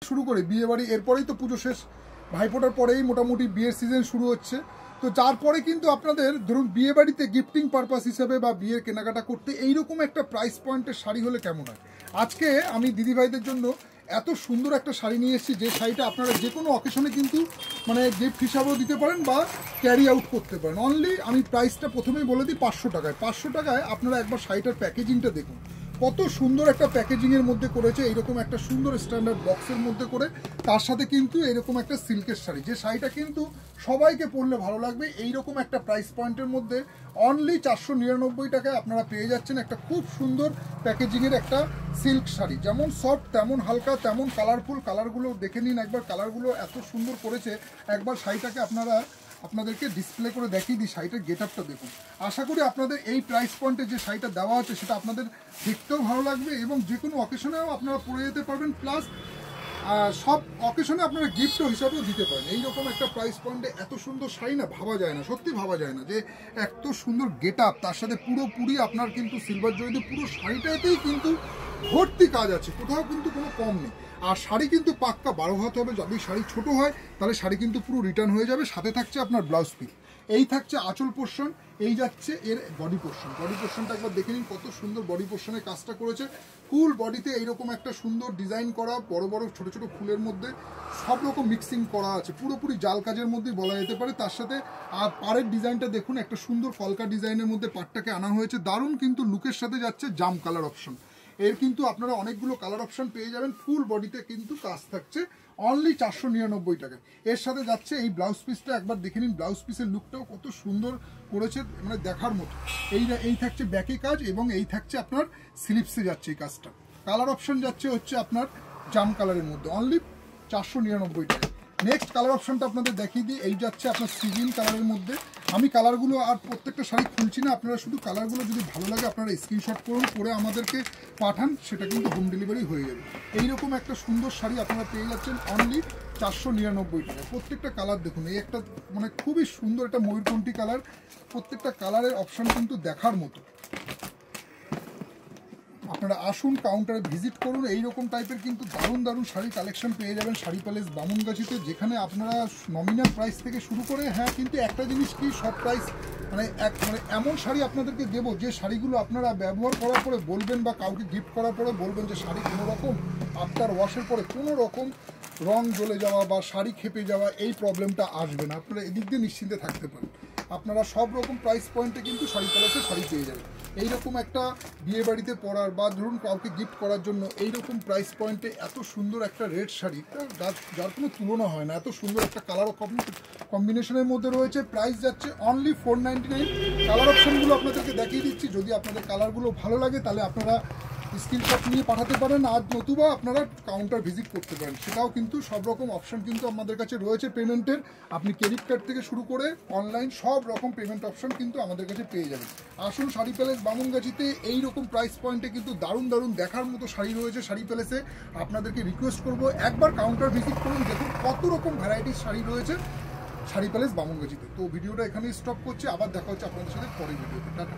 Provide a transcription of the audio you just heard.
শুরু করে বিয়ে বাড়ি, এরপরেই তো পুজো শেষ, ভাইফোঁটার পরেই মোটামুটি বিয়ের সিজন শুরু হচ্ছে। তো তারপরে কিন্তু আপনাদের ধরুন বিয়ে বাড়িতে গিফটিং পারপাস হিসাবে বা বিয়ের কেনাকাটা করতে এইরকম একটা প্রাইস পয়েন্টের শাড়ি হলে কেমন হয়। আজকে আমি দিদিভাইদের জন্য এত সুন্দর একটা শাড়ি নিয়ে এসেছি, যে শাড়িটা আপনারা যে কোনো অকেশনে কিন্তু মানে গিফট হিসাবেও দিতে পারেন বা ক্যারি আউট করতে পারেন। অনলি আমি প্রাইসটা প্রথমেই বলে দিই 500 টাকায়। 500 টাকায় আপনারা একবার শাড়িটার প্যাকেজিংটা দেখুন, কত সুন্দর একটা প্যাকেজিংয়ের মধ্যে করেছে, এইরকম একটা সুন্দর স্ট্যান্ডার্ড বক্সের মধ্যে করে, তার সাথে কিন্তু এরকম একটা সিল্কের শাড়ি, যে শাড়িটা কিন্তু সবাইকে পরলে ভালো লাগবে। এইরকম একটা প্রাইস পয়েন্টের মধ্যে অনলি 499 টাকায় আপনারা পেয়ে যাচ্ছেন একটা খুব সুন্দর প্যাকেজিংয়ের একটা সিল্ক শাড়ি, যেমন সফট তেমন হালকা তেমন কালারফুল। কালারগুলো দেখে নিন একবার, কালারগুলো এত সুন্দর করেছে। একবার শাড়িটাকে আপনাদেরকে ডিসপ্লে করে দেখিয়ে দিই, শাড়িটার গেট আপটা দেখুন। আশা করি আপনাদের এই প্রাইস পয়েন্টে যে শাড়িটা দেওয়া হচ্ছে সেটা আপনাদের দেখতেও ভালো লাগবে এবং যে কোনো অকেশনেও আপনারা পরে যেতে পারবেন, প্লাস সব অকেশনে আপনারা গিফটও হিসাবেও দিতে পারেন। এইরকম একটা প্রাইস পয়েন্টে এত সুন্দর শাড়ি না ভাবা যায় না, সত্যি ভাবা যায় না যে এত সুন্দর গেট আপ, তার সাথে পুরোপুরি আপনার কিন্তু সিলভার জড়িতে পুরো শাড়িটাতেই কিন্তু ভর্তি কাজ আছে, কোথাও কিন্তু কোনো কম নেই। আর শাড়ি কিন্তু পাক্কা 12 হাত হবে, যদি শাড়ি ছোট হয় তাহলে শাড়ি কিন্তু পুরো রিটার্ন হয়ে যাবে। সাথে থাকছে আপনার ব্লাউজ পিস, এই থাকছে আঁচল পোর্শন, এই যাচ্ছে এর বডি পোর্শন। বডি পোর্শনটা একবার দেখে নিন কত সুন্দর বডি পোর্শনের কাজটা করেছে। ফুল বডিতে এইরকম একটা সুন্দর ডিজাইন করা, বড় বড় ছোট ছোট ফুলের মধ্যে সব রকম মিক্সিং করা আছে, পুরোপুরি জাল কাজের মধ্যেই বলা যেতে পারে। তার সাথে আর পাড়ের ডিজাইনটা দেখুন, একটা সুন্দর কলকা ডিজাইনের মধ্যে পাড়টাকে আনা হয়েছে, দারুণ কিন্তু লুকের সাথে যাচ্ছে জাম কালার অপশন। এর কিন্তু আপনারা অনেকগুলো কালার অপশন পেয়ে যাবেন। ফুল বডিতে কিন্তু কাজ থাকছে অনলি 499 টাকায়। এর সাথে যাচ্ছে এই ব্লাউজ পিসটা, একবার দেখে নিন ব্লাউজ পিসের লুকটাও কত সুন্দর করেছে, মানে দেখার মতো। এই থাকছে ব্যাকে কাজ এবং এই থাকছে আপনার স্লিপসে যাচ্ছে এই কাজটা। কালার অপশন যাচ্ছে হচ্ছে আপনার জাম কালারের মধ্যে অনলি 499 টাকা। নেক্সট কালার অপশনটা আপনাদের দেখিয়ে দিই, এই যাচ্ছে আপনার সিভিল কালারের মধ্যে। আমি কালারগুলো আর প্রত্যেকটা শাড়ি খুলছি না, আপনারা শুধু কালারগুলো যদি ভালো লাগে আপনারা স্ক্রিনশট করুন, করে আমাদেরকে পাঠান, সেটা কিন্তু হোম ডেলিভারি হয়ে যাবে। এইরকম একটা সুন্দর শাড়ি আপনারা পেয়ে যাচ্ছেন অনলি 499 টাকা। প্রত্যেকটা কালার দেখুন, এই একটা মানে খুবই সুন্দর একটা ময়ূরকণ্ঠী কালার, প্রত্যেকটা কালারের অপশন কিন্তু দেখার মতো। আপনারা আসুন, কাউন্টারে ভিজিট করুন, এইরকম টাইপের কিন্তু দারুণ দারুণ শাড়ি কালেকশন পেয়ে যাবেন শাড়ি প্যালেস বামুনগাছিতে, যেখানে আপনারা নমিনাল প্রাইস থেকে শুরু করে, হ্যাঁ কিন্তু একটা জিনিস কি, সব প্রাইস মানে এমন শাড়ি আপনাদেরকে দেবো যে শাড়িগুলো আপনারা ব্যবহার করার পরে বলবেন বা কাউকে গিফট করার পরে বলবেন যে শাড়ি কোনো রকম আফটার ওয়াশের পরে কোনো রকম রং জ্বলে যাওয়া বা শাড়ি খেপে যাওয়া এই প্রবলেমটা আসবে না। আপনারা এদিক দিয়ে নিশ্চিন্তে থাকতে পারেন। আপনারা সব রকম প্রাইস পয়েন্টে কিন্তু শাড়ি প্যালেসে শাড়ি পেয়ে যাবেন। এইরকম একটা বিয়ে বাড়িতে পরার বা ধরুন কাউকে গিফট করার জন্য এইরকম প্রাইস পয়েন্টে এত সুন্দর একটা রেড শাড়ি, যার কোনো তুলনা হয় না। এত সুন্দর একটা কালার কম্বিনেশনের মধ্যে রয়েছে। প্রাইস যাচ্ছে অনলি 499। কালার অপশনগুলো আপনাদেরকে দেখিয়ে দিচ্ছি, যদি আপনাদের কালারগুলো ভালো লাগে তাহলে আপনারা স্ক্রিনশট নিয়ে পাঠাতে পারেন, আর নতুবা আপনারা কাউন্টার ভিজিট করতে পারেন, সেটাও কিন্তু সব রকম অপশন কিন্তু আমাদের কাছে রয়েছে পেমেন্টের। আপনি ক্রেডিট কার্ড থেকে শুরু করে অনলাইন সব রকম পেমেন্ট অপশন কিন্তু আমাদের কাছে পেয়ে যাবেন। আসুন শাড়ি প্যালেস বামুনগাছিতে, এইরকম প্রাইস পয়েন্টে কিন্তু দারুণ দারুণ দেখার মতো শাড়ি রয়েছে শাড়ি প্যালেসে। আপনাদেরকে রিকোয়েস্ট করব একবার কাউন্টার ভিজিট করুন, দেখুন কত রকম ভ্যারাইটিস শাড়ি রয়েছে শাড়ি প্যালেস বামুনগাছিতে। তো ভিডিওটা এখানেই স্টপ করছি, আবার দেখা হচ্ছে আপনাদের সাথে পরের ভিডিওতে। টাটা।